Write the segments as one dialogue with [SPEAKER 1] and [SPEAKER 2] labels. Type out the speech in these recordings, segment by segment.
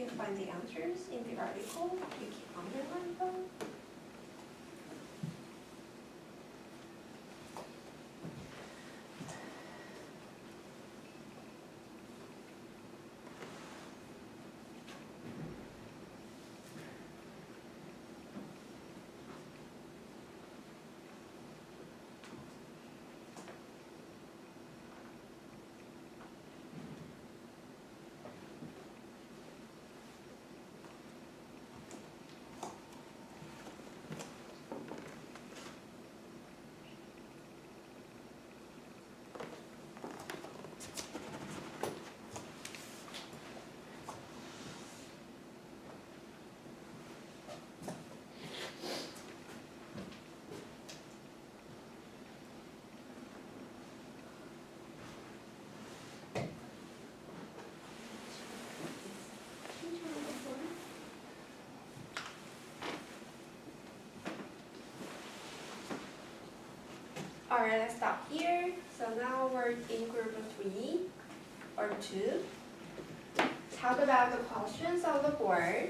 [SPEAKER 1] you find the answers in the article, you can underline them. Alright, let's stop here. So now we're in group 3 or 2. Talk about the questions on the board.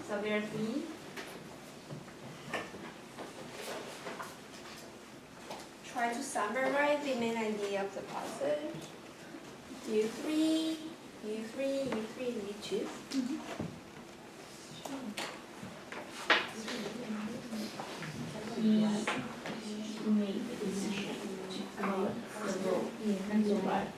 [SPEAKER 1] So there are 3. Try to summarize the main idea of the passage. You 3, you 3, you 3, and you choose.
[SPEAKER 2] He made the decision about the role. And so right,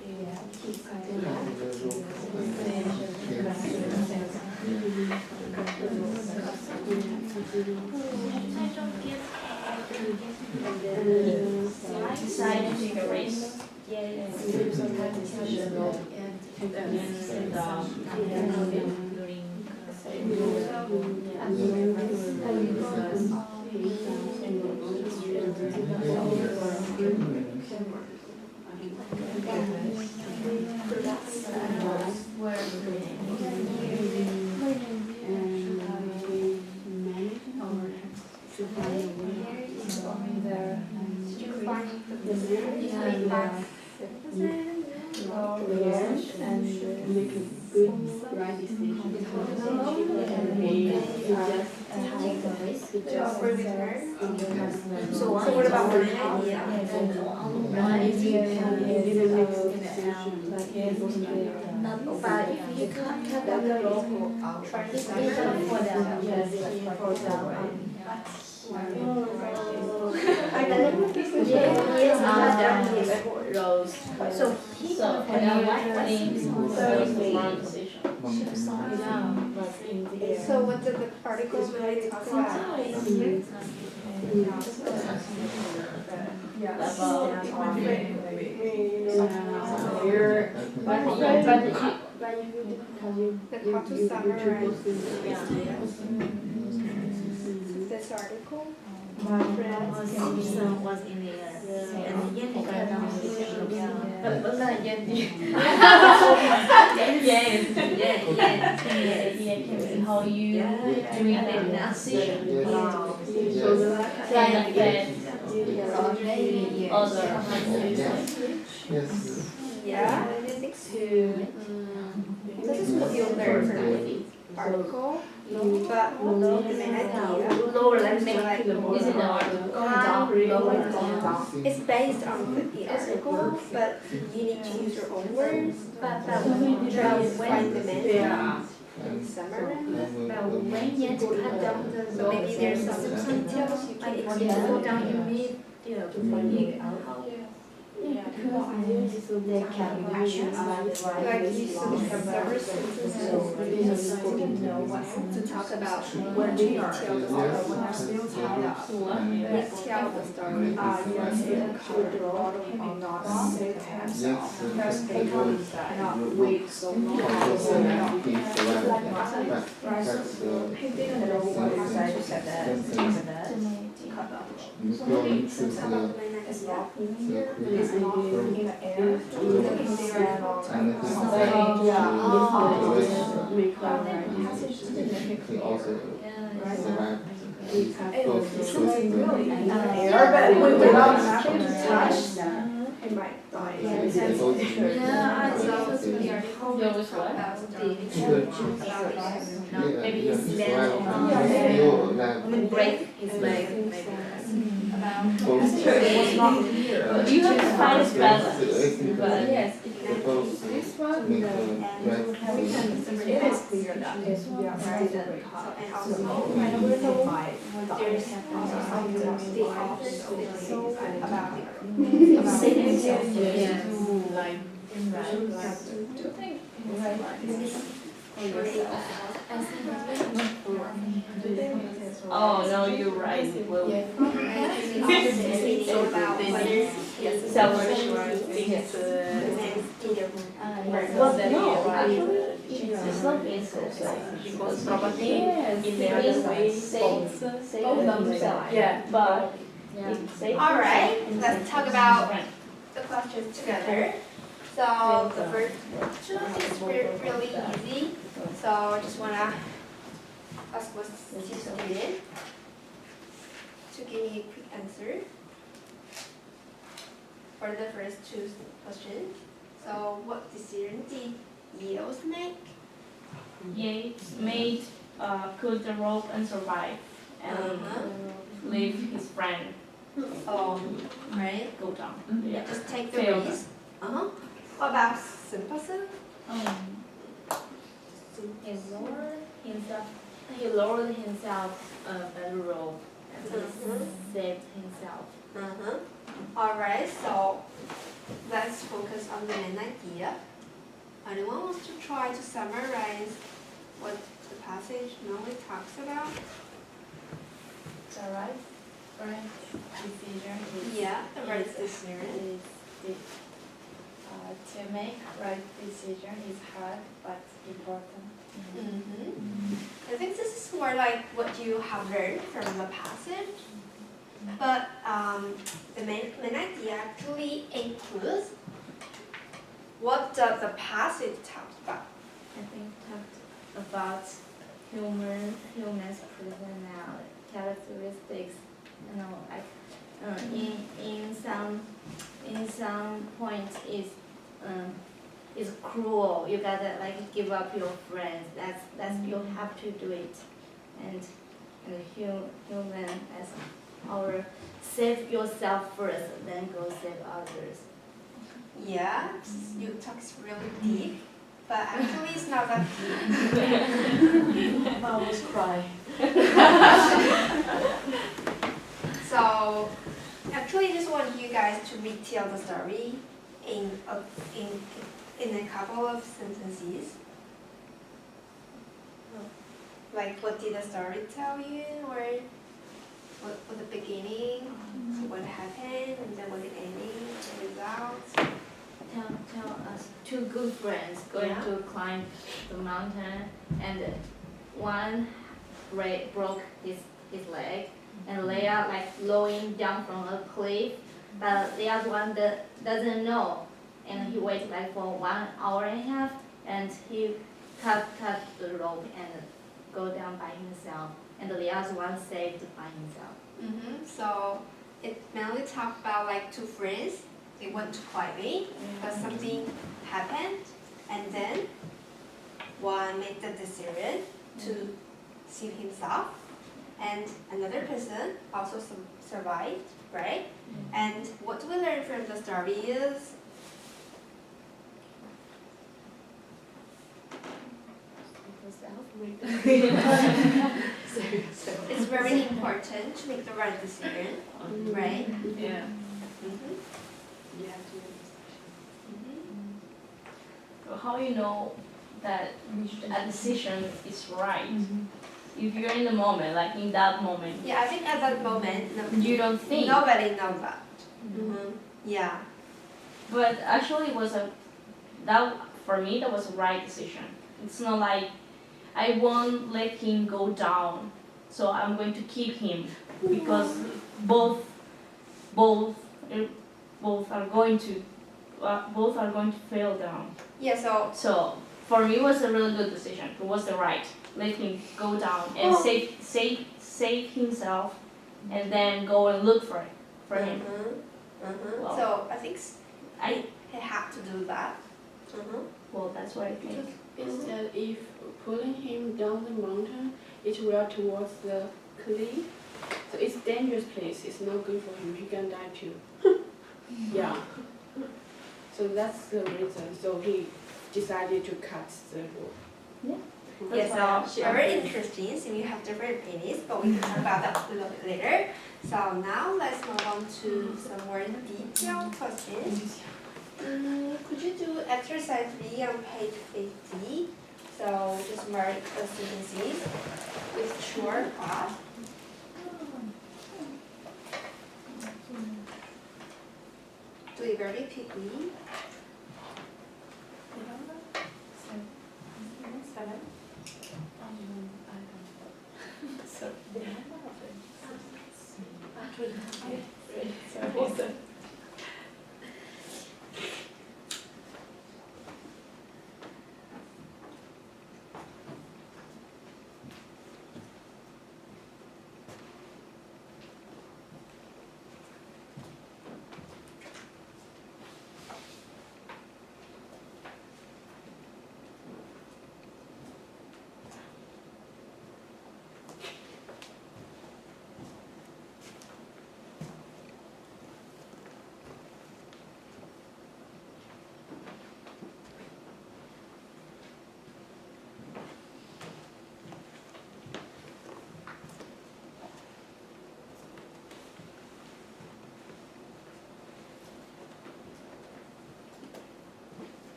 [SPEAKER 2] decided to take a race.
[SPEAKER 1] So what about one idea?
[SPEAKER 3] But if you cut down the logo, try to for them,
[SPEAKER 2] Rose.
[SPEAKER 3] So he
[SPEAKER 1] So what did the article really talk about? Like how to summarize this article?
[SPEAKER 3] my friend's son was in there, and Yen cut down the decision. But not Yen. Yes. How you doing the decision?
[SPEAKER 1] Yeah. This is what you'll learn from the article. But the main idea it's based on the article, but you need to use your own words. But try to find the main summary. So maybe there's some details you can explore down your mid to find it out.
[SPEAKER 3] They can be actions
[SPEAKER 1] Like you several sentences to talk about where they tell the story. They tell the story.
[SPEAKER 2] He always
[SPEAKER 1] talk
[SPEAKER 2] what?
[SPEAKER 1] about story.
[SPEAKER 3] Maybe
[SPEAKER 4] yeah,
[SPEAKER 3] he's
[SPEAKER 4] that's
[SPEAKER 3] dead.
[SPEAKER 4] why you like
[SPEAKER 3] When break his leg, maybe.
[SPEAKER 4] supposed to
[SPEAKER 2] You have to find a balance. But
[SPEAKER 5] Yes,
[SPEAKER 4] supposed to
[SPEAKER 5] this one,
[SPEAKER 4] make a right
[SPEAKER 5] it is clear that this we are
[SPEAKER 1] Right.
[SPEAKER 5] very
[SPEAKER 1] So,
[SPEAKER 5] hard.
[SPEAKER 1] and
[SPEAKER 5] So,
[SPEAKER 1] also, there's also some the author's feelings about
[SPEAKER 3] Yes.
[SPEAKER 5] Like,
[SPEAKER 2] oh no, you're right. Well,
[SPEAKER 1] so about whether
[SPEAKER 2] self-assurance things.
[SPEAKER 3] Well, no, actually, it's not insult.
[SPEAKER 2] Because probably
[SPEAKER 5] Yes.
[SPEAKER 2] in the other way,
[SPEAKER 5] Both themselves. Yeah.
[SPEAKER 2] but
[SPEAKER 3] Yeah.
[SPEAKER 1] Alright, let's talk about the questions together. So the first two is really easy. So I just wanna ask what student to give me a quick answer for the first two questions. So what decision did Yates make?
[SPEAKER 2] Yates made cut the rope and survive and leave his friend
[SPEAKER 1] Oh, right.
[SPEAKER 2] go down.
[SPEAKER 1] Yeah, just take the
[SPEAKER 2] Fail.
[SPEAKER 1] risk. What about Simpson?
[SPEAKER 3] He lowered himself by the rope and he saved himself.
[SPEAKER 1] Alright, so let's focus on the main idea. Anyone wants to try to summarize what the passage normally talks about?
[SPEAKER 5] The right decision
[SPEAKER 1] Yeah, the right decision.
[SPEAKER 5] to make right decision is hard but important.
[SPEAKER 1] I think this is more like what you have learned from the passage. But the main idea actually includes what the passage talks about.
[SPEAKER 3] I think talked about humans' personality characteristics. You know, like in some points is cruel. You gotta like give up your friends. That's you have to do it, and human as our save yourself first, then go save others.
[SPEAKER 1] Yeah, you talk is really deep, but actually it's not that deep.
[SPEAKER 5] I always cry.
[SPEAKER 1] So actually, I just want you guys to retell the story in a couple of sentences. Like what did the story tell you, or what the beginning, so what happened, and then what the ending, the results.
[SPEAKER 3] Tell us two good friends going
[SPEAKER 1] Yeah.
[SPEAKER 3] to climb the mountain, and one broke his leg, and they are like blowing down from a cliff, but the other one doesn't know, and he waited like for 1 hour and a half, and he cut the rope and go down by himself, and the other one saved by himself.
[SPEAKER 1] So it mainly talked about like two friends. They went to climbing, but something happened, and then one made the decision to save himself, and another person also survived, right? And what we learn from the story is it's very important to make the right decision, right?
[SPEAKER 2] Yeah. So how you know that a decision is right? If you're in the moment, like in that moment,
[SPEAKER 1] Yeah, I think at that moment,
[SPEAKER 2] you don't think.
[SPEAKER 1] nobody knows that. Yeah.
[SPEAKER 2] But actually, it was for me that was a right decision. It's not like I won't let him go down, so I'm going to keep him because both are going to fail down.
[SPEAKER 1] Yeah, so
[SPEAKER 2] So for me, it was a really good decision. It was the right. Let him go down and save himself, and then go and look for him. Wow.
[SPEAKER 1] So I think
[SPEAKER 2] I
[SPEAKER 1] he had to do that.
[SPEAKER 2] Well, that's what I think.
[SPEAKER 6] It said if pulling him down the mountain, it will towards the cliff. So it's dangerous place. It's not good for him. He can die too. Yeah. So that's the reason. So he decided to cut the rope.
[SPEAKER 1] Yeah, so very interesting. So we have different opinions, but we can talk about that a little bit later. So now let's move on to some more detailed questions. Could you do exercise 3 on page 50? So just mark the sentences with true or false. Do it very quickly.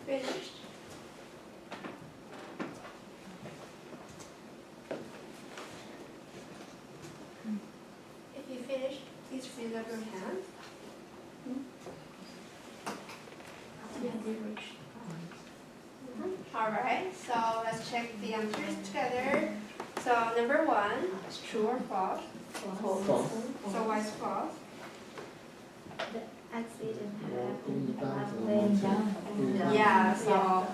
[SPEAKER 1] Finished? If you finished, please raise up your hand. Alright, so let's check the answers together. So number 1 is true or false?
[SPEAKER 4] False.
[SPEAKER 1] So why is false?
[SPEAKER 3] The accident
[SPEAKER 4] Walking down
[SPEAKER 3] happened
[SPEAKER 4] the
[SPEAKER 3] when
[SPEAKER 4] mountain.
[SPEAKER 1] Yeah, so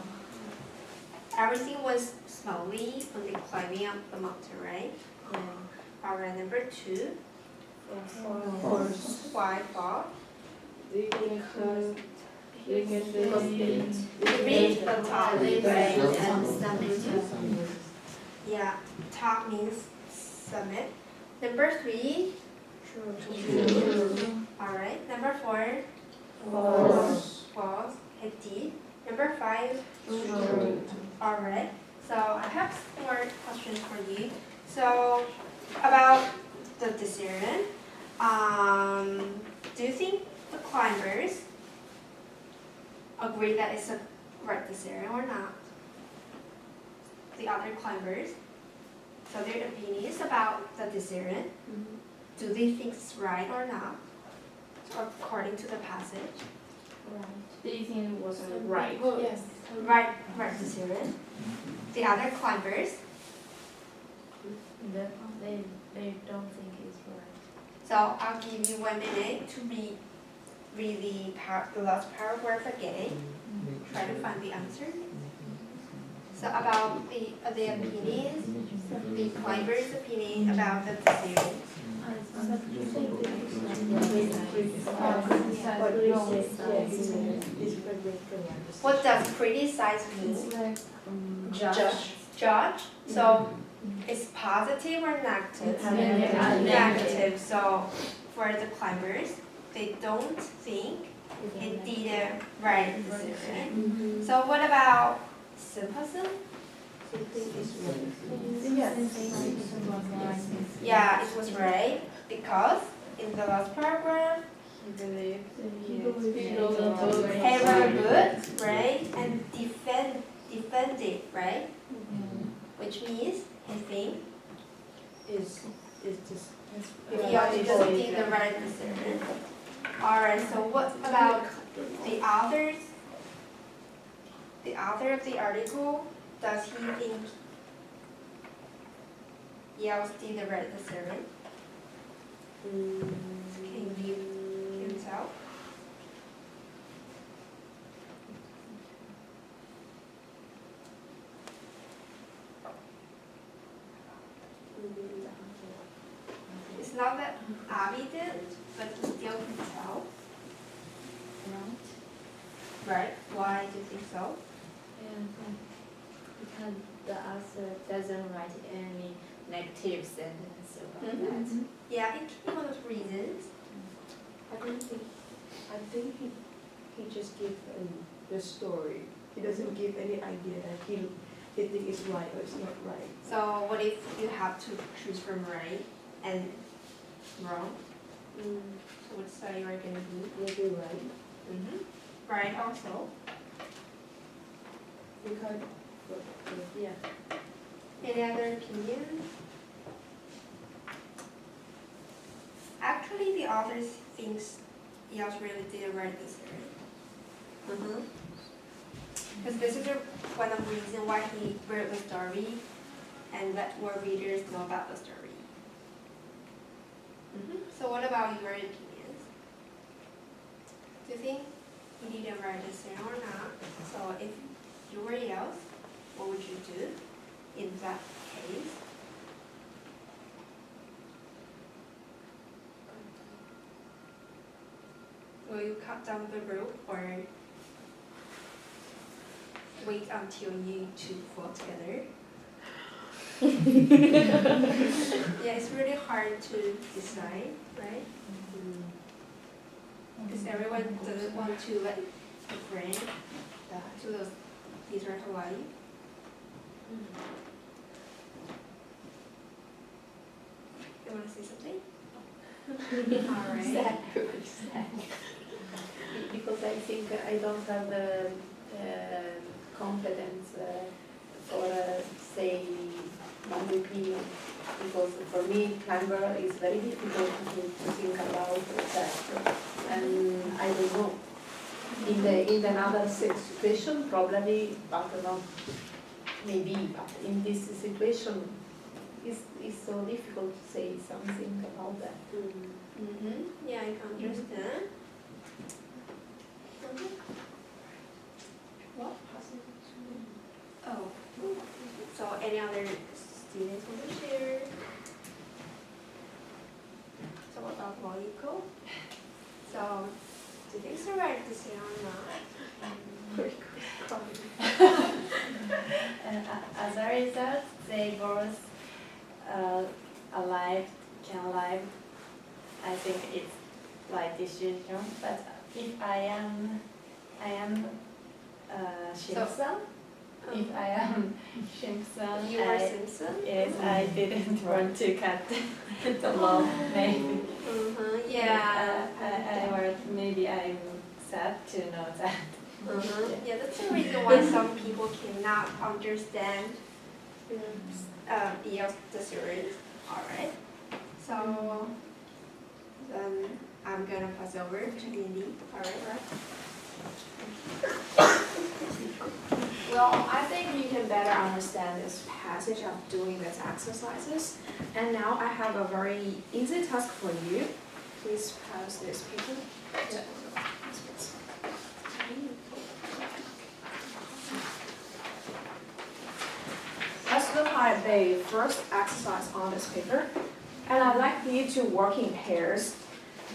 [SPEAKER 1] everything was slowly when they climbing up the mountain, right? Alright, number 2,
[SPEAKER 4] False.
[SPEAKER 1] why false?
[SPEAKER 6] Because they get
[SPEAKER 1] You reach the top, right?
[SPEAKER 4] Some-
[SPEAKER 1] Yeah, top means summit. Number 3, alright. Number 4,
[SPEAKER 4] False.
[SPEAKER 1] false, hit D. Number 5,
[SPEAKER 4] True.
[SPEAKER 1] alright. So I have some more questions for you. So about the decision, do you think the climbers agree that it's a right decision or not? The other climbers. So their opinions about the decision. Do they think it's right or not? According to the passage.
[SPEAKER 2] Do you think it wasn't right?
[SPEAKER 6] Yes.
[SPEAKER 1] Right decision. The other climbers.
[SPEAKER 3] They don't think it's right.
[SPEAKER 1] So I'll give you 1 minute to read the last paragraph again. Try to find the answer. So about the opinions, the climbers' opinion about the decision. What does criticize mean? Judge. So it's positive or negative? Negative. So for the climbers, they don't think it did a right decision. So what about Simpson? Yeah, it was right because in the last paragraph, he were good, right, and defended, right, which means he think he ought to just did the right decision. All right. So what about the authors? The author of the article, does he think Yale's did the right decision? Can you himself? It's not that evident, but you still can tell. Right? Why do you think so?
[SPEAKER 3] Because the author doesn't write any negative sentence about
[SPEAKER 1] Mhm.
[SPEAKER 3] that.
[SPEAKER 1] Yeah, it can be one of the reasons.
[SPEAKER 4] I think he just gives the story. He doesn't give any idea that he think it's right or it's not right.
[SPEAKER 1] So what if you have to choose from right and wrong? So which side you are gonna do?
[SPEAKER 4] Maybe right.
[SPEAKER 1] Right also.
[SPEAKER 4] Because yeah.
[SPEAKER 1] Any other opinion? Actually, the author thinks Eos really did write this story. Because this is one of the reasons why he wrote the story and let more readers know about the story. So what about your opinions? Do you think he didn't write this story or not? So if you were Eos, what would you do in that case? Will you cut down the rope or wait until you two fall together? Yeah, it's really hard to decide, right? Because everyone doesn't want to let a friend to his or her life. You want to say something? Alright.
[SPEAKER 3] Sad, very sad.
[SPEAKER 4] Because I think I don't have the competence for say my opinion. Because for me, climber is very difficult to think about that, and I don't know. In another situation, probably, but not maybe. But in this situation, it's so difficult to say something about that.
[SPEAKER 1] Yeah, I can understand. What? Oh, so any other students want to share? So what about Moiko? So, do you think it's alright to say or not?
[SPEAKER 5] As a result, they both alive, can live. I think it's like decision, but if I am Simpson, if I am Simpson,
[SPEAKER 1] You are Simpson?
[SPEAKER 5] yes, I didn't want to cut the law, maybe.
[SPEAKER 1] Yeah.
[SPEAKER 5] I or maybe I'm sad to know that.
[SPEAKER 1] Yeah, that's the reason why some people cannot understand the series. Alright. So then I'm gonna pass over to Lindy. Alright.
[SPEAKER 7] Well, I think you can better understand this passage of doing these exercises. And now I have a very easy task for you. Please pass this paper. Let's look at the first exercise on this paper. And I'd like you to work in pairs.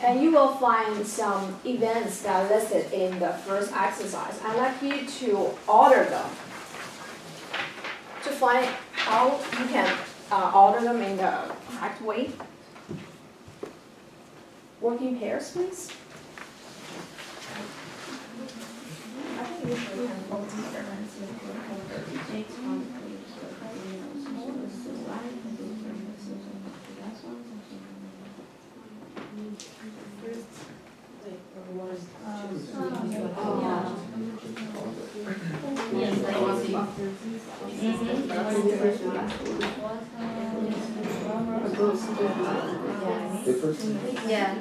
[SPEAKER 7] And you will find some events that are listed in the first exercise. I'd like you to order them to find how you can order them in the correct way. Work in pairs, please.
[SPEAKER 3] I think usually have both difference
[SPEAKER 1] Yeah.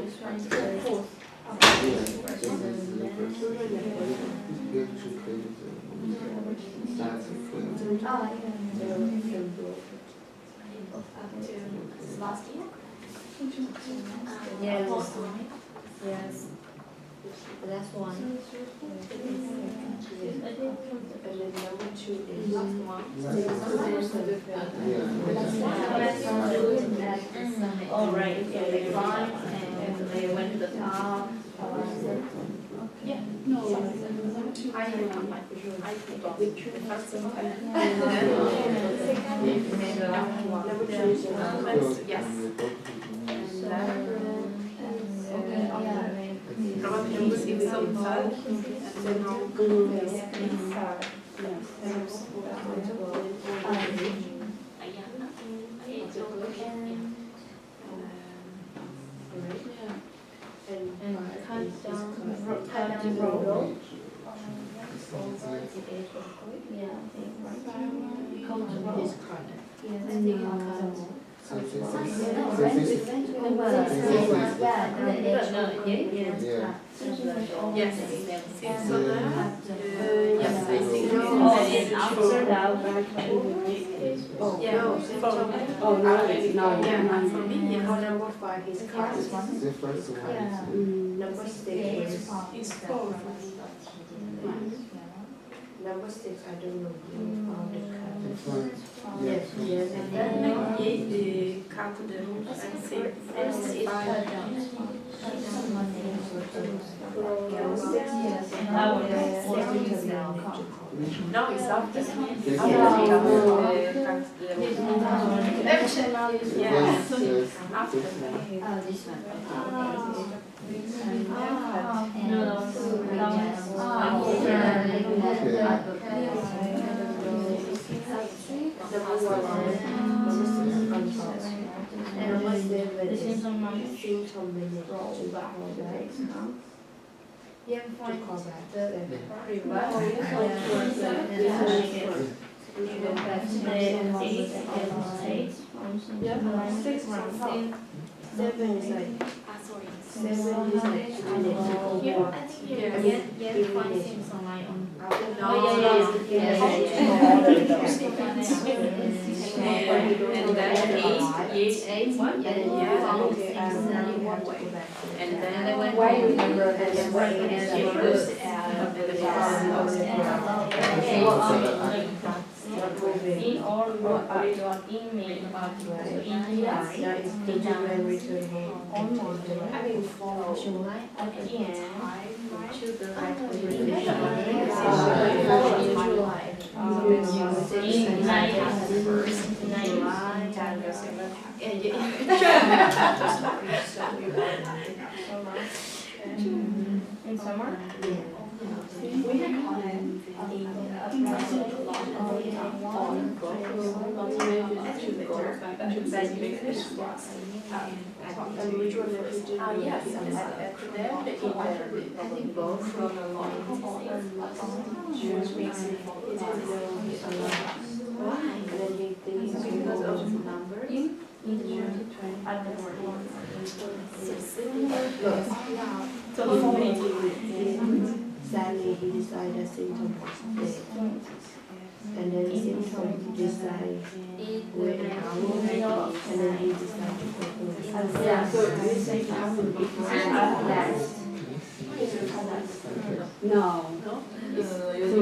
[SPEAKER 7] Yes. Yes.
[SPEAKER 3] The last one.
[SPEAKER 4] And then number 2 is
[SPEAKER 3] Last one.
[SPEAKER 2] All right.
[SPEAKER 3] Yeah, they climbed and they went to the top.
[SPEAKER 6] No, number 2.
[SPEAKER 3] I forgot.
[SPEAKER 4] which the first one.
[SPEAKER 3] Number 2 is
[SPEAKER 4] Yes.
[SPEAKER 3] Probably
[SPEAKER 4] number 6 is third. And now
[SPEAKER 3] and cut down the road. Yeah,
[SPEAKER 2] Come to road.
[SPEAKER 4] is correct.
[SPEAKER 3] Yes.
[SPEAKER 4] Yes, I think.
[SPEAKER 2] Oh, and after that,
[SPEAKER 4] Yeah.
[SPEAKER 6] Oh, no,
[SPEAKER 4] Yeah, for me, yes.
[SPEAKER 7] Number 5 is card.
[SPEAKER 8] The first one
[SPEAKER 4] Number 6 is.
[SPEAKER 6] It's 4.
[SPEAKER 4] Number 6, I don't know. Found the card.
[SPEAKER 8] the front.
[SPEAKER 4] Yes, yes.
[SPEAKER 5] And then you count the rooms and see first
[SPEAKER 3] It's cut
[SPEAKER 5] five.
[SPEAKER 3] down.
[SPEAKER 5] No, it's after.
[SPEAKER 8] This
[SPEAKER 5] After
[SPEAKER 8] one.
[SPEAKER 5] you count the
[SPEAKER 8] Yes, yes.
[SPEAKER 5] After.
[SPEAKER 8] This one.
[SPEAKER 3] This one.
[SPEAKER 2] no, that
[SPEAKER 4] Number 1 on top.
[SPEAKER 3] And
[SPEAKER 4] Number 7
[SPEAKER 2] the
[SPEAKER 4] is
[SPEAKER 2] Simpson mom
[SPEAKER 4] symptom management.
[SPEAKER 2] roll back the legs, huh?
[SPEAKER 3] Yeah,
[SPEAKER 4] To
[SPEAKER 3] fine.
[SPEAKER 4] call back.
[SPEAKER 3] The
[SPEAKER 4] Reverse. Seven is like. Seven is like 2 minutes to go
[SPEAKER 3] Yeah,
[SPEAKER 4] walk.
[SPEAKER 3] I think you find things on my own.
[SPEAKER 4] No,
[SPEAKER 5] And then eight,
[SPEAKER 3] Eight, one,
[SPEAKER 4] And
[SPEAKER 3] yeah,
[SPEAKER 4] then
[SPEAKER 3] yeah.
[SPEAKER 4] you
[SPEAKER 3] Found
[SPEAKER 4] okay,
[SPEAKER 3] things
[SPEAKER 4] and then you
[SPEAKER 3] one
[SPEAKER 4] want to
[SPEAKER 3] way.
[SPEAKER 4] go back.
[SPEAKER 5] and
[SPEAKER 3] And
[SPEAKER 5] then
[SPEAKER 3] they went
[SPEAKER 7] Why
[SPEAKER 3] home.
[SPEAKER 7] remember
[SPEAKER 3] And
[SPEAKER 7] this
[SPEAKER 3] then
[SPEAKER 7] way?
[SPEAKER 3] and
[SPEAKER 5] you
[SPEAKER 3] then
[SPEAKER 5] first
[SPEAKER 3] first
[SPEAKER 5] add
[SPEAKER 3] add
[SPEAKER 5] the
[SPEAKER 3] the
[SPEAKER 5] gas.
[SPEAKER 3] Okay.
[SPEAKER 2] In or in May, so in July,
[SPEAKER 4] Yeah, it's the children return home.
[SPEAKER 7] I mean, for
[SPEAKER 3] July
[SPEAKER 2] again,
[SPEAKER 3] to the
[SPEAKER 2] in night first, night. In summer,
[SPEAKER 7] we had client
[SPEAKER 4] Yes, and after that, they eat probably both from a lot. Which makes it and then he thinks because of the number.
[SPEAKER 2] at the morning.
[SPEAKER 4] Sadly, he decided symptom was dead. And then symptom decide wait an hour, and then he decided to go home.
[SPEAKER 7] Yeah, so you say happened before No.
[SPEAKER 5] You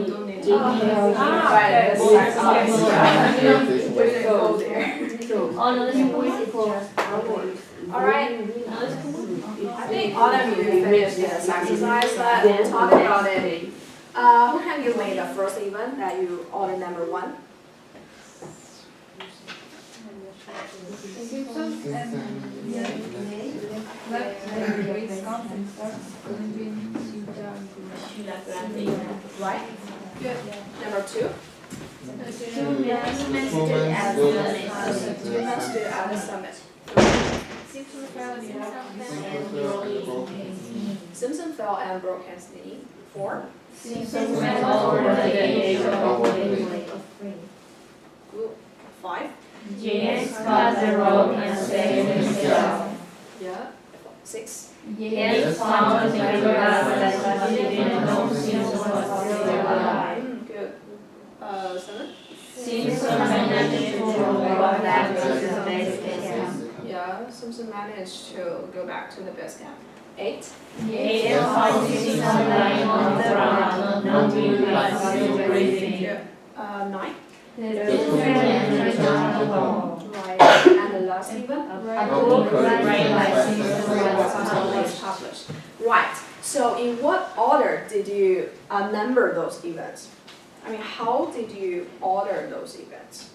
[SPEAKER 5] don't need
[SPEAKER 7] Go there.
[SPEAKER 2] Oh, no, this is
[SPEAKER 7] Alright,
[SPEAKER 2] no, this is
[SPEAKER 7] I think all of you finished this exercise, but talk about it. Who have you made the first event that you order number 1? Right? Good. Number 2?
[SPEAKER 8] Performance
[SPEAKER 7] Let's do at the summit. Simpson fell and broke his knee. 4? Good. 5?
[SPEAKER 2] James cut the road and saved himself.
[SPEAKER 7] Yeah. 6?
[SPEAKER 2] Yes, found the river that he didn't know Simpson was still alive.
[SPEAKER 7] Good. 7?
[SPEAKER 2] Simpson managed to go back to the base camp.
[SPEAKER 7] Yeah, Simpson managed to go back to the base camp. 8.
[SPEAKER 2] 8 foxes lying on the ground, not moving but still breathing.
[SPEAKER 7] 9.
[SPEAKER 2] Little friends on the wall.
[SPEAKER 7] Right. And the last even?
[SPEAKER 2] A book right
[SPEAKER 7] Was published. Right. So in what order did you number those events? I mean, how did you order those events?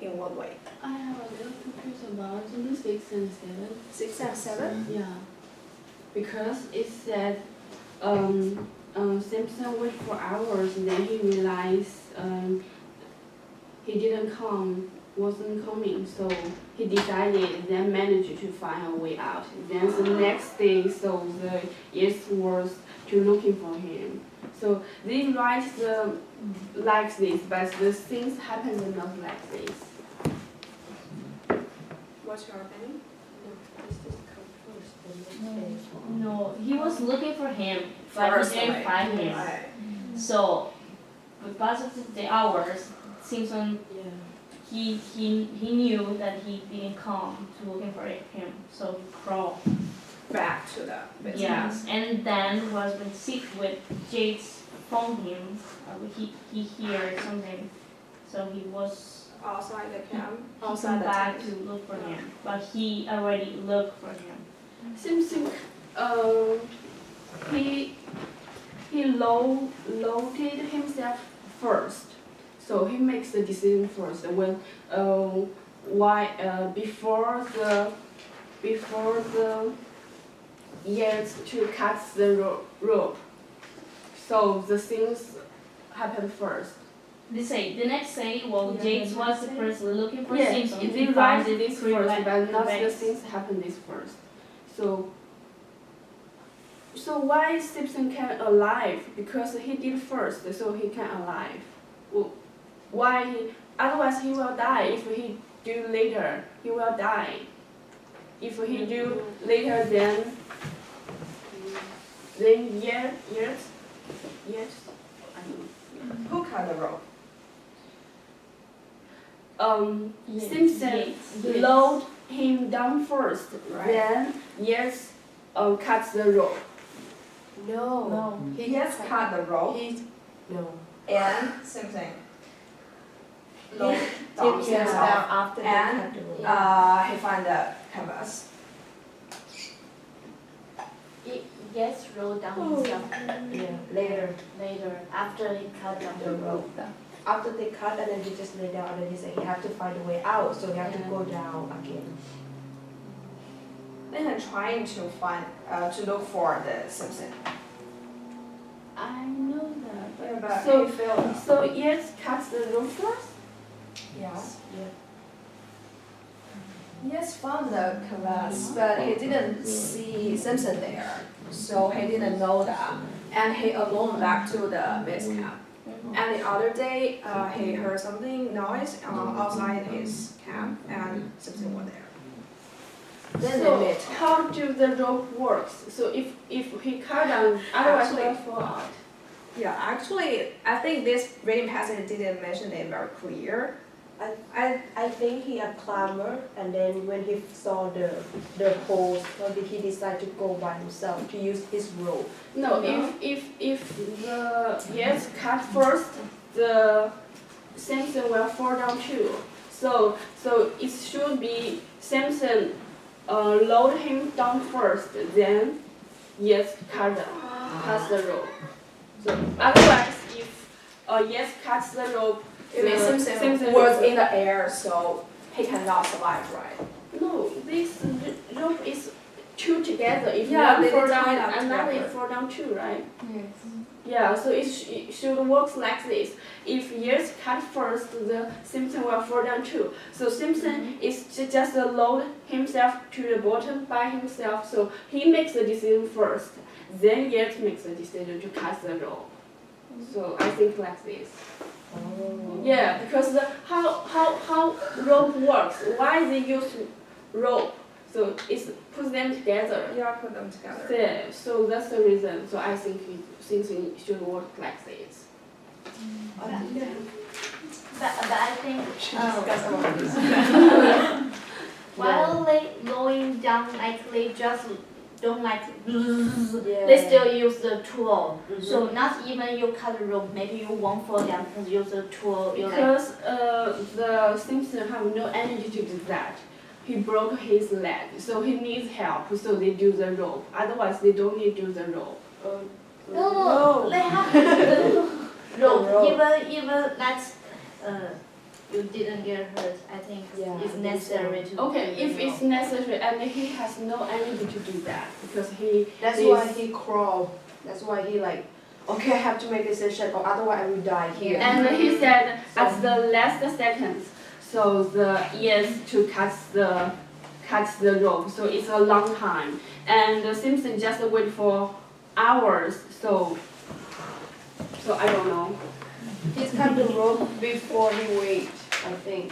[SPEAKER 7] In what way?
[SPEAKER 6] I have a little confused about the 6 and 7.
[SPEAKER 7] 6 and 7?
[SPEAKER 6] Yeah, because it said Simpson waited for hours, then he realized he didn't come, wasn't coming, so he decided, then managed to find a way out. Then the next day, so the yes was to looking for him. So they write the like this, but the things happen not like this.
[SPEAKER 7] What's your opinion?
[SPEAKER 2] No, he was looking for him, but
[SPEAKER 7] First
[SPEAKER 2] he didn't
[SPEAKER 7] way.
[SPEAKER 2] find him.
[SPEAKER 7] Right.
[SPEAKER 2] So, because of the hours, Simpson, he knew that he didn't come to looking for him, so he crawled.
[SPEAKER 7] Back to the business.
[SPEAKER 2] Yes, and then was when with Jade's phone him, he heard something, so he was
[SPEAKER 7] Outside the camp.
[SPEAKER 2] he
[SPEAKER 7] Outside
[SPEAKER 2] come
[SPEAKER 7] the
[SPEAKER 2] back
[SPEAKER 7] tent.
[SPEAKER 2] to look for him, but he already looked for him.
[SPEAKER 6] Simpson, he loaded himself first, so he makes the decision first. When before the years to cut the rope, so the things happen first.
[SPEAKER 2] The next day, well, Jade was the person looking for
[SPEAKER 6] Yes,
[SPEAKER 2] Simpson.
[SPEAKER 6] they
[SPEAKER 2] He
[SPEAKER 6] write
[SPEAKER 2] found it
[SPEAKER 6] this
[SPEAKER 2] through
[SPEAKER 6] first, but not the
[SPEAKER 2] bags.
[SPEAKER 6] things happen this first. So why Simpson can alive? Because he did first, so he can alive. Well, why he? Otherwise he will die. If he do later, he will die. If he do later, then yes. I don't know.
[SPEAKER 7] Who cut the rope?
[SPEAKER 2] Yes,
[SPEAKER 6] Simpson
[SPEAKER 2] yes.
[SPEAKER 6] load him down first,
[SPEAKER 7] Right.
[SPEAKER 6] then yes, cuts the rope.
[SPEAKER 5] No.
[SPEAKER 2] No.
[SPEAKER 7] He has cut the rope
[SPEAKER 5] No.
[SPEAKER 7] and Simpson load
[SPEAKER 5] Tip
[SPEAKER 7] down
[SPEAKER 5] him
[SPEAKER 7] himself.
[SPEAKER 5] down after they
[SPEAKER 7] And,
[SPEAKER 5] cut the rope.
[SPEAKER 7] He find the canvas.
[SPEAKER 3] Yes, roll down himself.
[SPEAKER 5] Yeah. Later.
[SPEAKER 2] Later.
[SPEAKER 5] After he cut down the rope. After they cut and then he just lay down and then he said he have to find a way out, so he have to go down again.
[SPEAKER 7] Then I'm trying to find to look for the Simpson.
[SPEAKER 6] I know that.
[SPEAKER 7] Yeah, but
[SPEAKER 6] So-
[SPEAKER 7] he failed.
[SPEAKER 6] So yes, cuts the rope first.
[SPEAKER 7] Yes.
[SPEAKER 5] Yeah.
[SPEAKER 7] Yes, found the canvas, but he didn't see Simpson there, so he didn't know that. And he alone back to the base camp. And the other day, he heard something noise outside his camp, and Simpson was there. Then
[SPEAKER 6] So
[SPEAKER 7] they met.
[SPEAKER 6] how do the rope works? So if he cut down, otherwise
[SPEAKER 7] Actually-
[SPEAKER 6] will fall out.
[SPEAKER 7] Yeah, actually, I think this reading passage didn't mention it very clear.
[SPEAKER 5] I think he a climber and then when he saw the poles, maybe he decided to go by himself to use his rope.
[SPEAKER 6] No,
[SPEAKER 7] No.
[SPEAKER 6] if the yes cut first, the Simpson will fall down too. So it should be Simpson load him down first, then yes cut the rope. So otherwise, if yes cuts the rope,
[SPEAKER 7] It means
[SPEAKER 6] the
[SPEAKER 7] Simpson was in the air, so he cannot survive, right?
[SPEAKER 6] No, this rope is two together. If
[SPEAKER 7] Yeah,
[SPEAKER 6] one
[SPEAKER 7] they
[SPEAKER 6] fall
[SPEAKER 7] tie
[SPEAKER 6] down,
[SPEAKER 7] up
[SPEAKER 6] another
[SPEAKER 7] together.
[SPEAKER 6] it fall down too, right?
[SPEAKER 7] Yes.
[SPEAKER 6] Yeah, so it should work like this. If yours cut first, the Simpson will fall down too. So Simpson is just load himself to the bottom by himself. So he makes the decision first. Then yours makes the decision to cut the rope. So I think like this. Yeah, because how rope works, why they use rope, so it's put them together.
[SPEAKER 7] Yeah, put them together.
[SPEAKER 6] Yeah, so that's the reason. So I think it should work like this.
[SPEAKER 3] But I think
[SPEAKER 7] Discuss about this.
[SPEAKER 3] while they going down, like they just don't like
[SPEAKER 5] Yeah.
[SPEAKER 3] they still use the tool. So not even you cut the rope, maybe you won't fall down because you use the tool. You like
[SPEAKER 6] Because the Simpson have no energy to do that. He broke his leg, so he needs help. So they do the rope. Otherwise, they don't need to do the rope.
[SPEAKER 3] no, they have the rope.
[SPEAKER 5] rope.
[SPEAKER 3] Even that's you didn't get hurt. I think
[SPEAKER 5] Yeah,
[SPEAKER 3] it's
[SPEAKER 5] I think
[SPEAKER 3] necessary to.
[SPEAKER 6] Okay,
[SPEAKER 3] do the
[SPEAKER 6] if it's
[SPEAKER 3] rope.
[SPEAKER 6] necessary, and he has no energy to do that because he.
[SPEAKER 7] That's
[SPEAKER 6] is-
[SPEAKER 7] why he crawled. That's why he like, okay, I have to make this decision, or otherwise I will die here.
[SPEAKER 6] And he said at the last seconds, so the yes to cut the rope. So it's a long time, and the Simpson just wait for hours. So I don't know.
[SPEAKER 7] He's cut the rope before he wait, I think.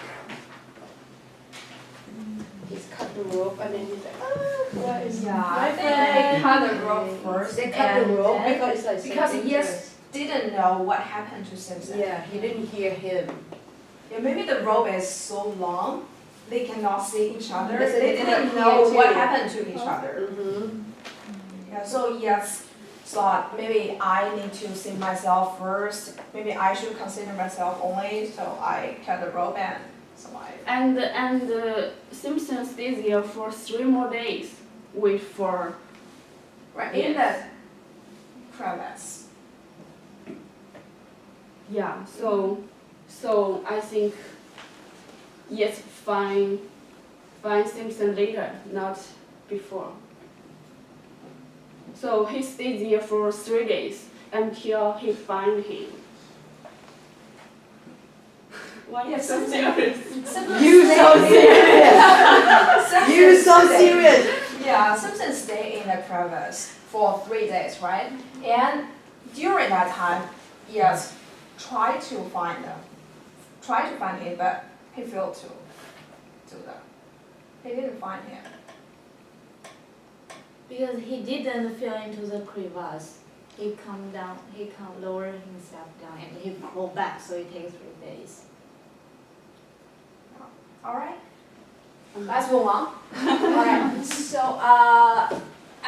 [SPEAKER 7] He's cut the rope and then he's like, what is
[SPEAKER 8] Yeah,
[SPEAKER 7] my
[SPEAKER 8] I think
[SPEAKER 7] friend?
[SPEAKER 8] they cut the rope first.
[SPEAKER 7] They cut the
[SPEAKER 8] and
[SPEAKER 7] rope
[SPEAKER 8] then-
[SPEAKER 7] because it's like
[SPEAKER 8] because
[SPEAKER 7] so
[SPEAKER 8] yes didn't know what happened to Simpson.
[SPEAKER 7] Yeah, he didn't hear him.
[SPEAKER 8] Yeah, maybe the rope is so long they cannot see each other.
[SPEAKER 7] Yes,
[SPEAKER 8] They
[SPEAKER 7] they
[SPEAKER 8] didn't
[SPEAKER 7] couldn't
[SPEAKER 8] know
[SPEAKER 7] hear
[SPEAKER 8] what
[SPEAKER 7] too.
[SPEAKER 8] happened to each other.
[SPEAKER 7] Mm-hmm.
[SPEAKER 8] Yeah, so yes, thought maybe I need to see myself first. Maybe I should consider myself only. So I cut the rope and survive.
[SPEAKER 6] And Simpson stays there for 3 more days. Wait for.
[SPEAKER 8] Right in
[SPEAKER 6] Yes.
[SPEAKER 8] that crevice.
[SPEAKER 6] Yeah. So I think yes, find Simpson later, not before. So he stayed there for 3 days until he find him. Why
[SPEAKER 8] Yeah,
[SPEAKER 6] you so
[SPEAKER 8] Simpson-
[SPEAKER 6] serious?
[SPEAKER 5] You so serious.
[SPEAKER 8] Simpson
[SPEAKER 5] You so
[SPEAKER 8] stayed-
[SPEAKER 5] serious.
[SPEAKER 8] Yeah, Simpson stayed in the crevice for 3 days, right? And during that time, yes, try to find him, but he failed to do that. He didn't find him.
[SPEAKER 3] Because he didn't fall into the crevasse. He come down, he come lower himself down and he go back, so it takes 3 days.
[SPEAKER 8] All right.
[SPEAKER 7] Let's move on. Alright, so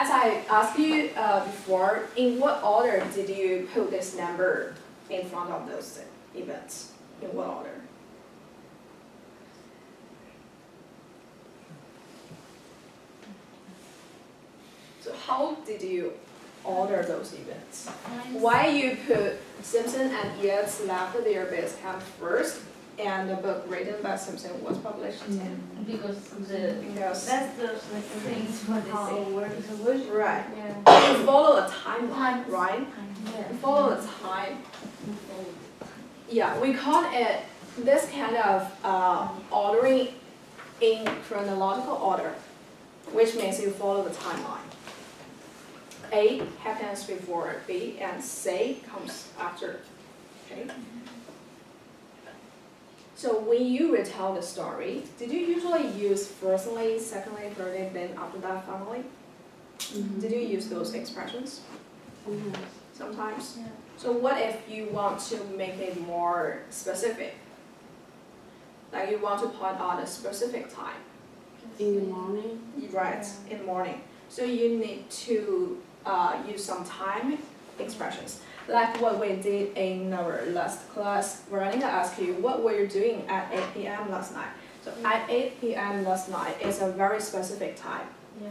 [SPEAKER 7] as I asked you before, in what order did you put this number in front of those events? In what order? So how did you order those events? Why you put Simpson and Yates left their base camp first, and the book written by Simpson was published in?
[SPEAKER 2] Because
[SPEAKER 7] Because
[SPEAKER 2] that's the things what they say.
[SPEAKER 7] right,
[SPEAKER 2] Yeah.
[SPEAKER 7] you follow a timeline, right?
[SPEAKER 2] Yeah.
[SPEAKER 7] You follow the time. Yeah, we call it this kind of ordering in chronological order, which means you follow the timeline. A happens before B and C comes after. Okay. So when you retell the story, did you usually use firstly, secondly, thirdly, then after that finally? Did you use those expressions sometimes?
[SPEAKER 2] Yeah.
[SPEAKER 7] So what if you want to make it more specific? Like you want to point out a specific time.
[SPEAKER 6] In the morning.
[SPEAKER 7] Right, in the morning. So you need to use some time expressions. Like what we did in our last class, Veronica asked you, what were you doing at 8 p.m. last night? So at 8 p.m. last night is a very specific time,
[SPEAKER 2] Yeah.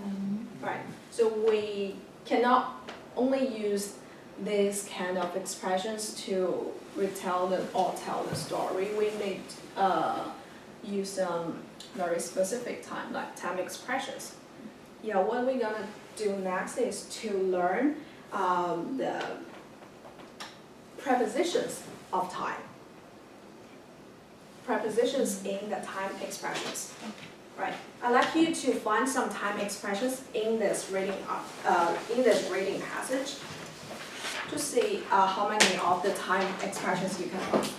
[SPEAKER 7] right? So we cannot only use these kind of expressions to retell or tell the story. We need use some very specific time, like time expressions. Yeah, what we're gonna do next is to learn the prepositions of time. Prepositions in the time expressions. Right. I'd like you to find some time expressions in this reading passage to see how many of the time expressions you can find.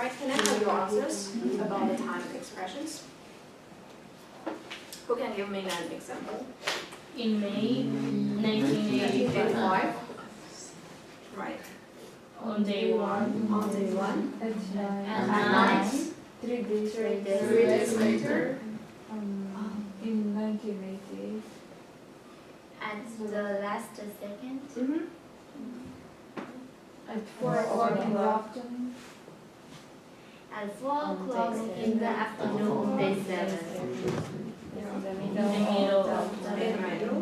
[SPEAKER 7] Alright, can I have your answers about the time expressions? Who can give me an example?
[SPEAKER 2] In May 1985,
[SPEAKER 7] 1985. Right.
[SPEAKER 2] on day 1,
[SPEAKER 7] On day 1.
[SPEAKER 2] at
[SPEAKER 3] At
[SPEAKER 2] night,
[SPEAKER 3] 3 days
[SPEAKER 7] 3 days later.
[SPEAKER 9] In 1988.
[SPEAKER 3] And the last second.
[SPEAKER 7] Mm-hmm.
[SPEAKER 9] At
[SPEAKER 3] 4
[SPEAKER 9] o'clock in the
[SPEAKER 3] o'clock.
[SPEAKER 9] afternoon.
[SPEAKER 3] At 4 o'clock in the afternoon, day 7.
[SPEAKER 9] In the
[SPEAKER 2] in the middle of
[SPEAKER 7] In
[SPEAKER 2] the
[SPEAKER 7] the middle.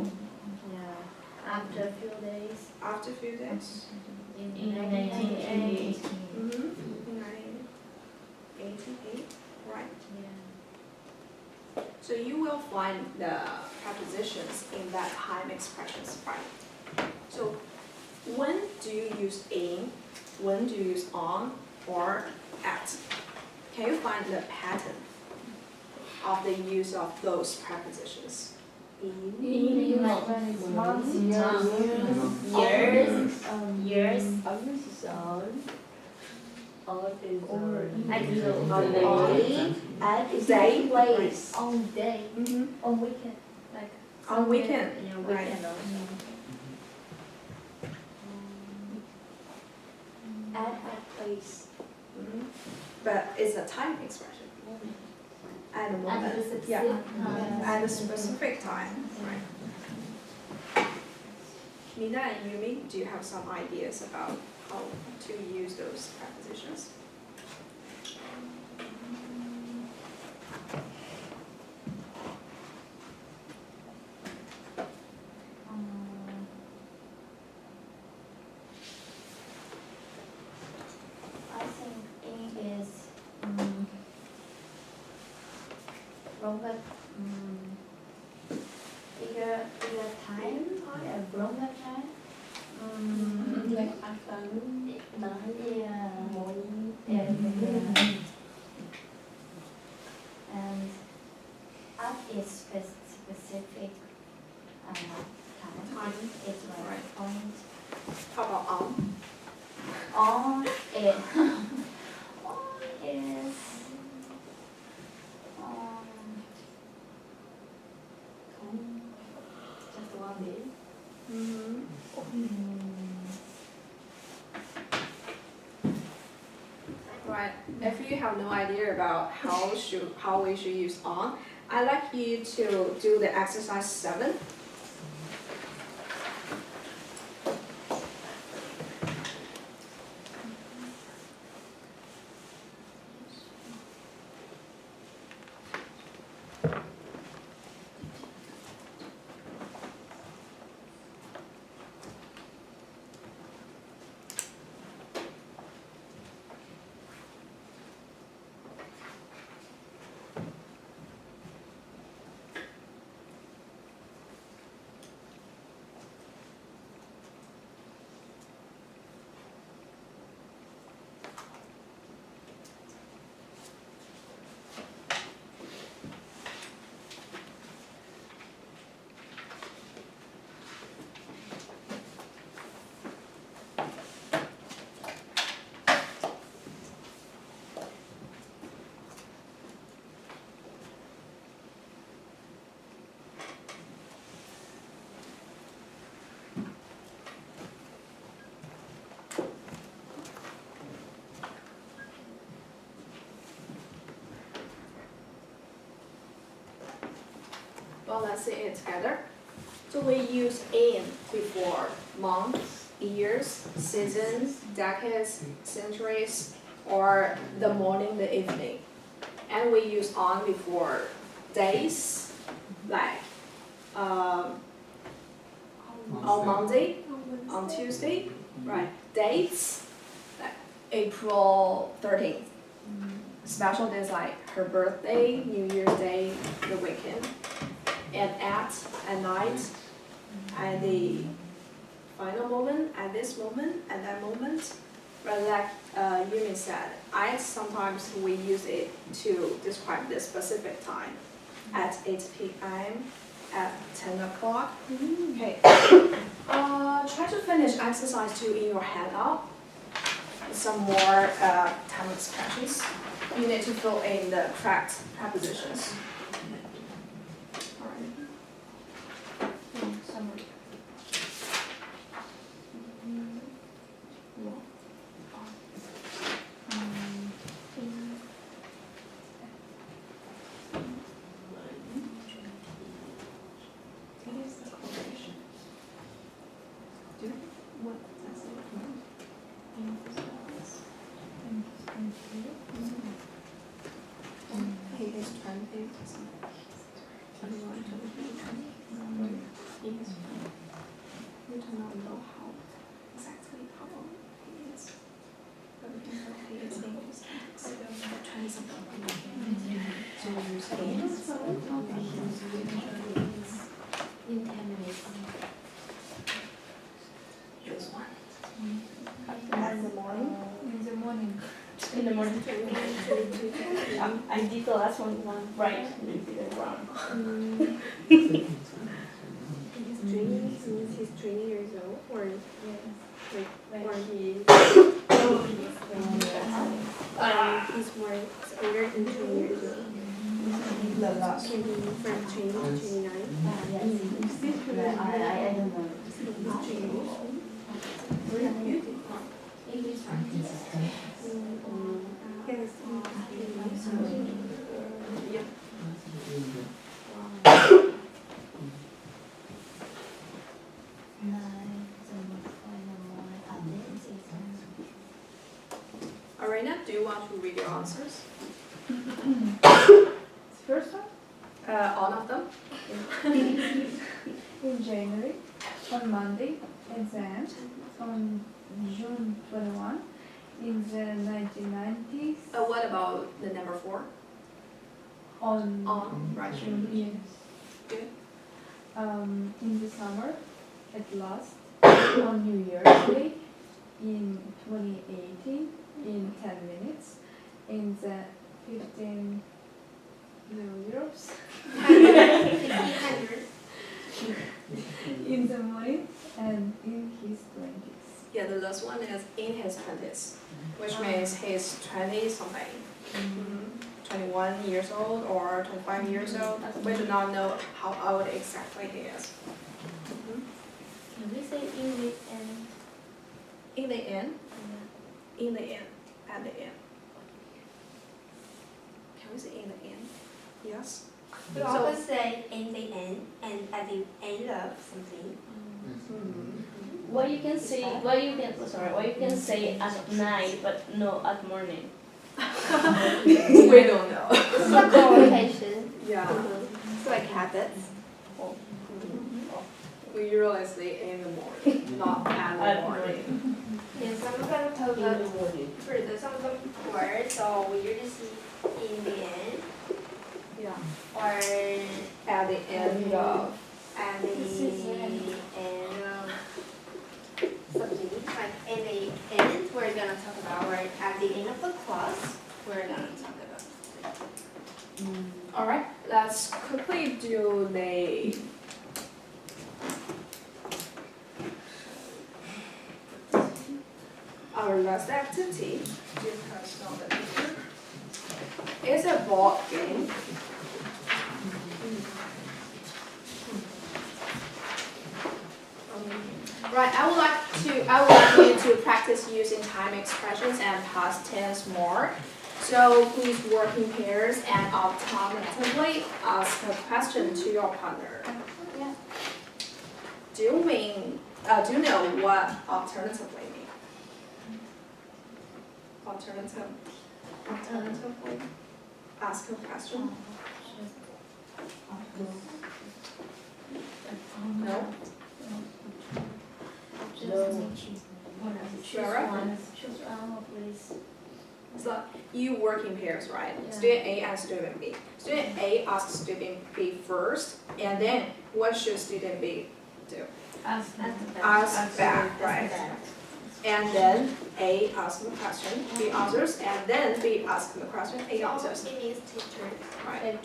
[SPEAKER 3] Yeah. After a few days.
[SPEAKER 7] After a few days.
[SPEAKER 2] in 1988.
[SPEAKER 7] Mm-hmm. 1988. Right.
[SPEAKER 3] Yeah.
[SPEAKER 7] So you will find the prepositions in that time expressions, right? So when do you use in, when do you use on, or at? Can you find the pattern of the use of those prepositions?
[SPEAKER 9] In when it's months,
[SPEAKER 3] Years.
[SPEAKER 9] years.
[SPEAKER 3] I can go
[SPEAKER 7] On
[SPEAKER 3] day.
[SPEAKER 7] At day,
[SPEAKER 3] Place. On day.
[SPEAKER 7] Mm-hmm.
[SPEAKER 3] On weekend. Like.
[SPEAKER 7] On weekend.
[SPEAKER 3] Yeah,
[SPEAKER 7] Right.
[SPEAKER 3] weekend also. At place.
[SPEAKER 7] Mm-hmm. But it's a time expression. At a
[SPEAKER 3] At
[SPEAKER 7] moment.
[SPEAKER 3] the specific
[SPEAKER 7] Yeah.
[SPEAKER 3] time.
[SPEAKER 7] At a specific time, right? Mina and Yumi, do you have some ideas about how to use those prepositions?
[SPEAKER 3] I think in is longer bigger time or longer time.
[SPEAKER 4] Like afternoon.
[SPEAKER 3] Yeah.
[SPEAKER 4] Morning.
[SPEAKER 3] Yeah. And at is specific time. It's like
[SPEAKER 7] Right.
[SPEAKER 3] point.
[SPEAKER 7] How about on?
[SPEAKER 3] On it. On is just one day.
[SPEAKER 7] Mm-hmm. Right. If you have no idea about how we should use on, I'd like you to do the exercise 7. Well, let's say it together. So we use in before months, years, seasons, decades, centuries, or the morning, the evening. And we use on before days, like on Monday, on Tuesday, right? Dates, like April 13th. Special days like her birthday, New Year's Day, the weekend. And at night, at the final moment, at this moment, at that moment. But like Yumi said, sometimes we use it to describe the specific time. At 8 p.m., at 10 o'clock. Okay. Try to finish exercise 2 in your handout. some more time expressions. You need to fill in the correct prepositions.
[SPEAKER 2] Summary.
[SPEAKER 7] He is 20. We do not know how exactly how old he is, but we know he is in his 20s.
[SPEAKER 3] In 10 minutes.
[SPEAKER 7] Just one.
[SPEAKER 5] In the morning.
[SPEAKER 9] In the morning.
[SPEAKER 2] In the morning. I did the last one right. You did it wrong.
[SPEAKER 7] He's 20 years old, or or he he's more older than 20 years old. Can be from 20 to 29.
[SPEAKER 3] I don't know.
[SPEAKER 7] Arena, do you want to read your answers?
[SPEAKER 9] First one,
[SPEAKER 7] All of them?
[SPEAKER 9] in January, on Monday, exam, on June 21, in the 1990s,
[SPEAKER 7] What about the number 4?
[SPEAKER 9] on
[SPEAKER 7] Right.
[SPEAKER 9] June, yes.
[SPEAKER 7] Good.
[SPEAKER 9] In the summer, at last, on New Year's Day, in 2018, in 10 minutes, in the 15 Europe's,
[SPEAKER 1] 1500.
[SPEAKER 9] in the morning, and in his 20s.
[SPEAKER 7] Yeah, the last one is in his 20s, which means he's 20 something. 21 years old or 25 years old. We do not know how old exactly he is.
[SPEAKER 3] Can we say in the end?
[SPEAKER 7] In the end, in the end, at the end. Can we say in the end? Yes.
[SPEAKER 1] We always say in the end and at the end of something.
[SPEAKER 2] What you can say, what you can say at night, but no at morning.
[SPEAKER 7] We don't know.
[SPEAKER 3] It's a communication.
[SPEAKER 7] Yeah.
[SPEAKER 1] It's like habits.
[SPEAKER 7] We usually say in the morning, not at the morning.
[SPEAKER 1] Yeah, some of them talk about further, some of them words, so we usually see in the end
[SPEAKER 7] Yeah.
[SPEAKER 1] or
[SPEAKER 7] At the end of.
[SPEAKER 1] at the end of something. Like in the end, we're gonna talk about, or at the end of the class, we're gonna talk about.
[SPEAKER 7] All right, let's quickly do the our last activity. You guys know the picture. It's a board game. Right, I would like you to practice using time expressions and past tense more. So please work in pairs and alternatively ask a question to your partner.
[SPEAKER 3] Yeah.
[SPEAKER 7] Do you know what alternatively mean? Alternatively ask a question. No? Sure.
[SPEAKER 3] Choose one, please.
[SPEAKER 7] So you work in pairs, right?
[SPEAKER 3] Yeah.
[SPEAKER 7] Student A and student B. Student A asks student B first, and then what should student B do?
[SPEAKER 2] Ask
[SPEAKER 7] Ask back, right? and then A asks the question, B answers, and then B asks the question, A answers.
[SPEAKER 1] It means teacher.
[SPEAKER 7] Right?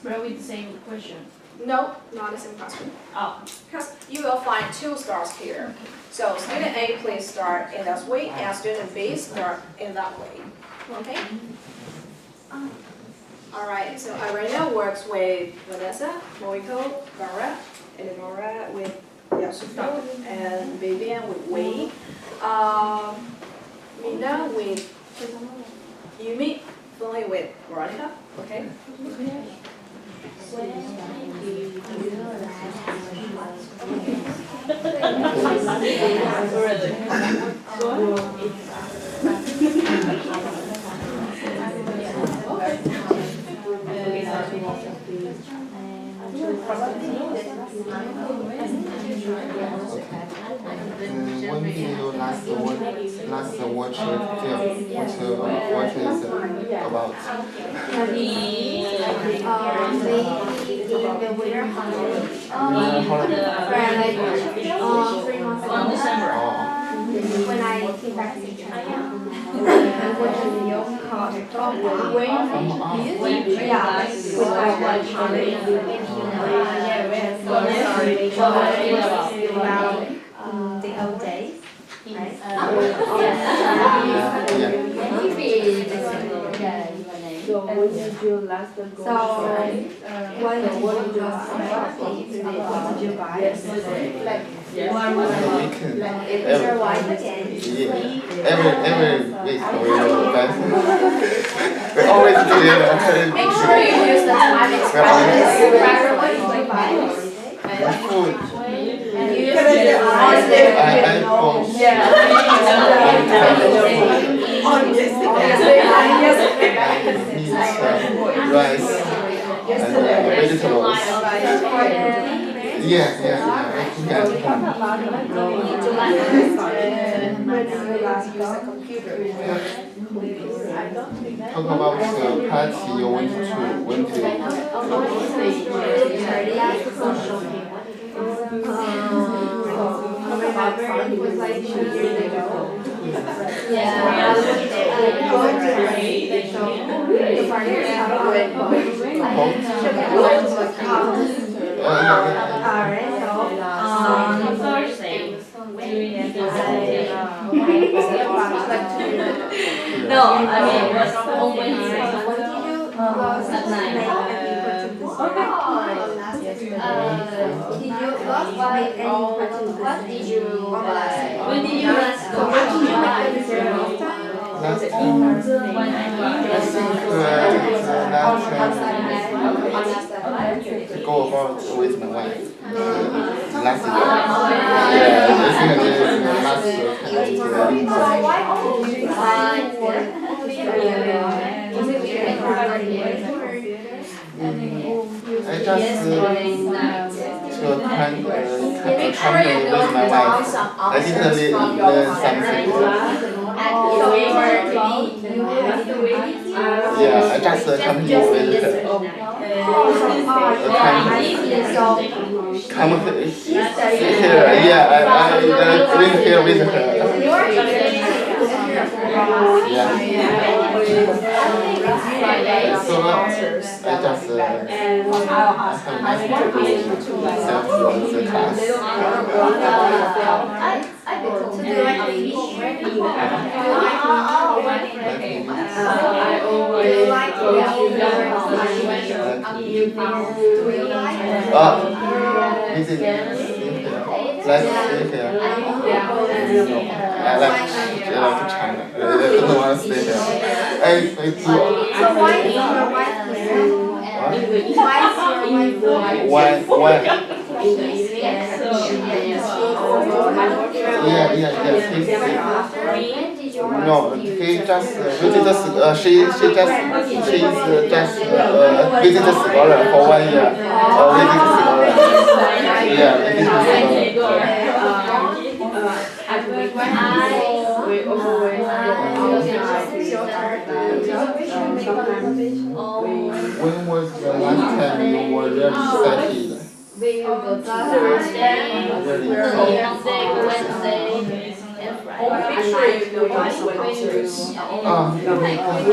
[SPEAKER 2] But with the same question.
[SPEAKER 7] No, not the same question.
[SPEAKER 2] Oh.
[SPEAKER 7] Because you will find two stars here. So student A, please start in this way, and student B start in that way. Okay? Alright, so Irene works with Vanessa, Moiko, Vera, Eleonora with Yasuko, and Vivian with Wei. Mina with Yumi, Finley with Veronica. Okay?
[SPEAKER 10] When did you last watch a film? What is it about?
[SPEAKER 1] Maybe in the winter holiday. Like 3 months ago.
[SPEAKER 2] On December.
[SPEAKER 1] When I came back to China. I watched a video called When Yeah, with my watch on it. About the old days, right?
[SPEAKER 9] So when did you last go?
[SPEAKER 1] So, what did you buy?
[SPEAKER 10] The weekend.
[SPEAKER 1] Is your wife again?
[SPEAKER 10] Yeah. Every week we go back. We always do it.
[SPEAKER 7] Make sure you use the time expressions.
[SPEAKER 1] What did you buy?
[SPEAKER 10] The food.
[SPEAKER 1] You use the
[SPEAKER 10] I post. Meat, rice, and vegetables. Yeah. Talk about the party you went to. When did
[SPEAKER 1] It was like 2 years ago.
[SPEAKER 2] Yeah.
[SPEAKER 1] Alright, so
[SPEAKER 2] On Thursday. No, I mean it was on Wednesday. At night.
[SPEAKER 1] Did you make any
[SPEAKER 3] What did you buy?
[SPEAKER 2] When did you last go?
[SPEAKER 1] What did you make the dessert last time?
[SPEAKER 10] last time?
[SPEAKER 2] When I
[SPEAKER 10] To go about with my wife. Last year. Yeah, I think it is last I just to plan company with my wife. I didn't learn something. Yeah, I just company with her. Come here. Yeah, I bring here with her. Yeah. So I just have to accept the class. Is it? Let's stay here. No, I like China. I don't want to stay here. I do.
[SPEAKER 1] So why is your wife here? Why is your wife here?
[SPEAKER 10] No, he just visited. She's just visited scholar for 1 year. Visited scholar. Yeah, visited When was the last time you were really excited?
[SPEAKER 3] We will go Thursday, Wednesday, and Friday.
[SPEAKER 6] Make sure you know when to.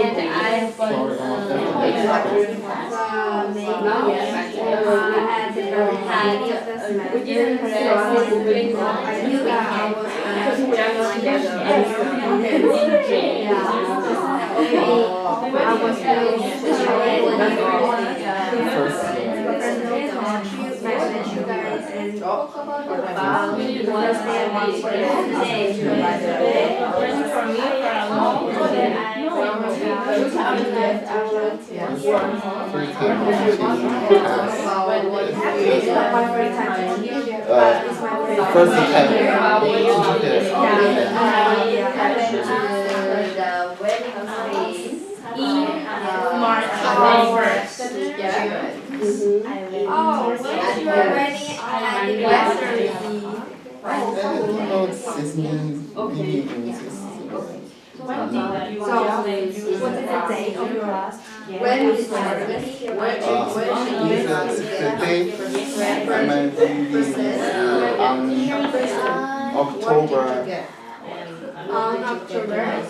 [SPEAKER 2] And I
[SPEAKER 10] Sorry,
[SPEAKER 1] at the very beginning of the semester, I knew that I was
[SPEAKER 10] first time
[SPEAKER 3] March 21st.
[SPEAKER 1] Oh, what's your wedding anniversary?
[SPEAKER 10] I don't know this means
[SPEAKER 1] So, what is the date of your last?
[SPEAKER 4] When is the
[SPEAKER 10] the date my baby is on October
[SPEAKER 1] On October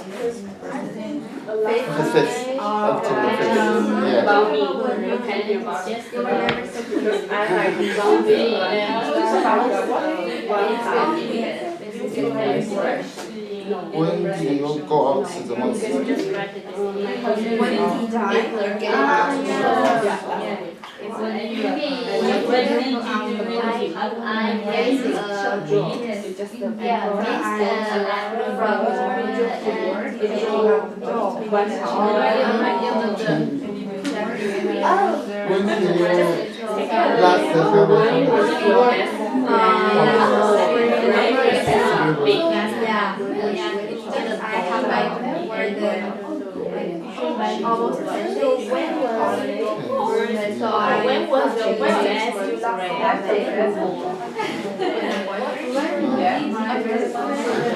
[SPEAKER 10] 5th. October 5th. Yeah.
[SPEAKER 2] About me, you can do about it.
[SPEAKER 1] You were never surprised.
[SPEAKER 2] I like zombie
[SPEAKER 10] When do you go out to the mosque?
[SPEAKER 1] When did he die?
[SPEAKER 10] When did you last
[SPEAKER 1] I have like more than almost 10 days. So
[SPEAKER 2] When was the last you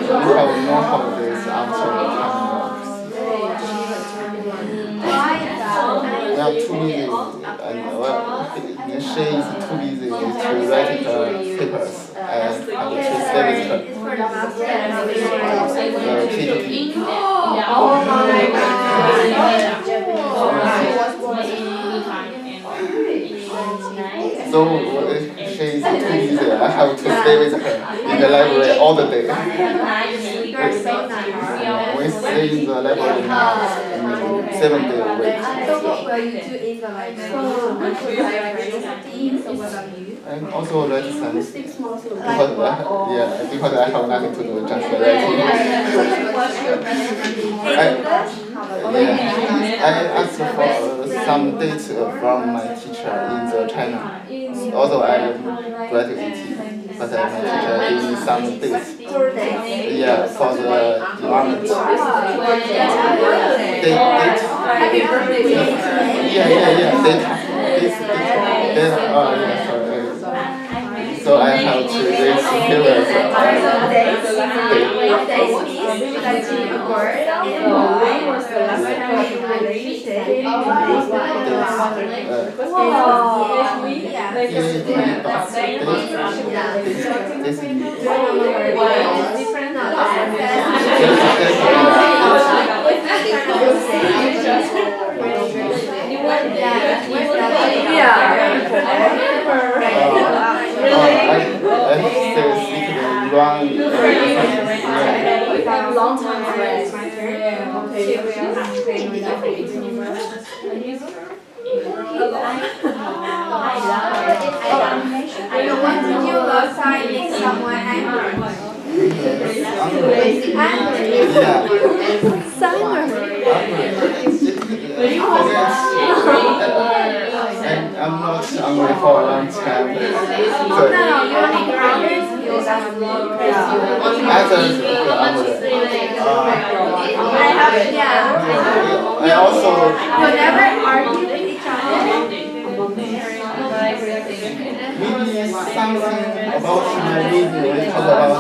[SPEAKER 10] You have no holidays after we are too busy, and well, she is too busy to write the papers and to study her.
[SPEAKER 1] it's for the master and
[SPEAKER 10] PhD.
[SPEAKER 1] oh my god.
[SPEAKER 10] So she is too busy. I have to stay with her in the library all the day.
[SPEAKER 1] You are so nice.
[SPEAKER 10] We stay in the library 7 days a week.
[SPEAKER 1] So what will you do in the library? So what about you?
[SPEAKER 10] And also write some because because I have nothing to do, just writing. I asked for some dates from my teacher in the China. Although I am graduating, but my teacher gave me some dates. Yeah, for the environment.
[SPEAKER 1] Happy birthday.
[SPEAKER 10] Yeah. Sorry. So I have to read papers.
[SPEAKER 7] Long time friends.
[SPEAKER 1] What did you last time make someone angry?
[SPEAKER 10] I'm not hungry for a long time.
[SPEAKER 1] No, you're on grounded.
[SPEAKER 10] I also
[SPEAKER 1] You never argue with each other.
[SPEAKER 10] maybe something about my video. We talk about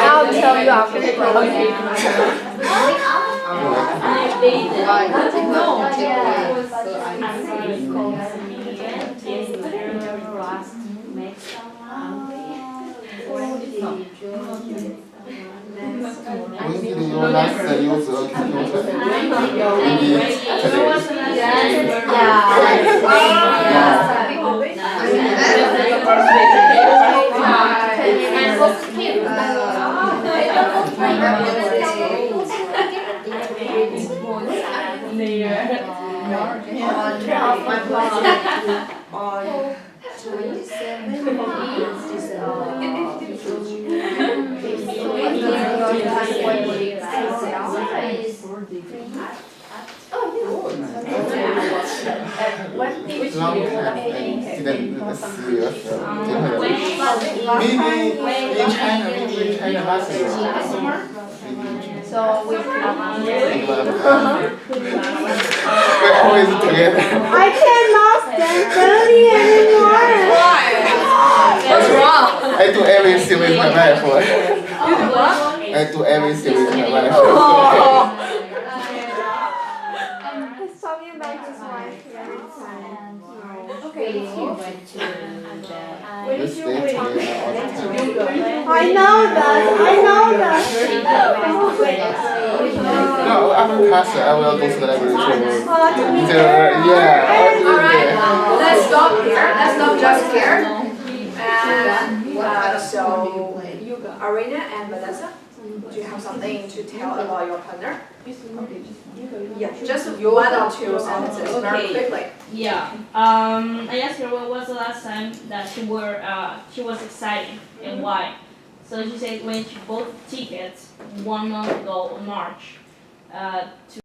[SPEAKER 7] I'll tell you after the
[SPEAKER 3] No.
[SPEAKER 10] When did you last use a computer? Maybe long time I didn't see a maybe in China last year.
[SPEAKER 3] So we
[SPEAKER 10] We're always together.
[SPEAKER 5] I cannot stand Bernie anymore.
[SPEAKER 8] What's wrong?
[SPEAKER 10] I do everything with my wife.
[SPEAKER 8] You do what?
[SPEAKER 10] I do everything with my wife.
[SPEAKER 1] He's talking about his wife every time.
[SPEAKER 10] You stay together all the time.
[SPEAKER 5] I know that.
[SPEAKER 10] No, after class I will do celebration.
[SPEAKER 8] Alright, let's stop here. Let's stop just here. And so, Arena and Vanessa, do you have something to tell about your partner? Yeah, just one or two sentences, very quickly.
[SPEAKER 2] Yeah. I asked her what was the last time that she was excited and why. So she said when she bought tickets 1 month ago in March to